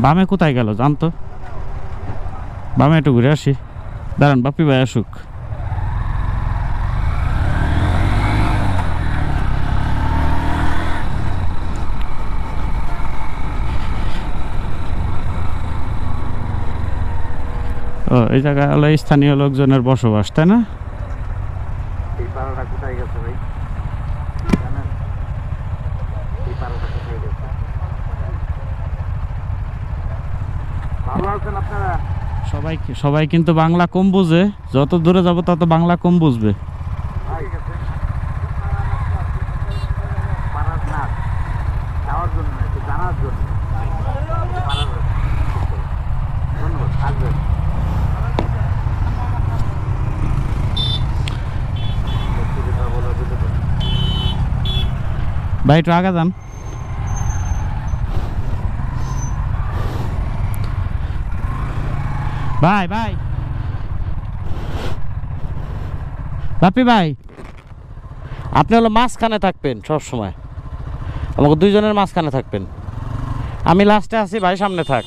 বামে কোথায় গেল জানতো? বামে একটু ঘুরে আসি, দাঁড়ান বাপি ভাই আসুক। ও এই জায়গায় হলো স্থানীয় লোকজনের বসবাস, তাই না? এই পাড়াটা কোথায় গেছে ভাই জানেন? এই পাড়াটা কোথায় গেছে? ভালো আছেন আপনারা? সবাই কিন্তু বাংলা কম বুঝে, যত দূরে যাব তত বাংলা কম বুঝবে। পাড়ার নাচ যাওয়ার জন্য একটু জানার জন্য ধন্যবাদ, আসবেন। ভাই একটু আগে যান। ভাই ভাই বাপি ভাই, আপনি হলো মাঝখানে থাকবেন সব সময়, আমাকে দুইজনের মাঝখানে থাকবেন। আমি লাস্টে আছি, ভাই সামনে থাক।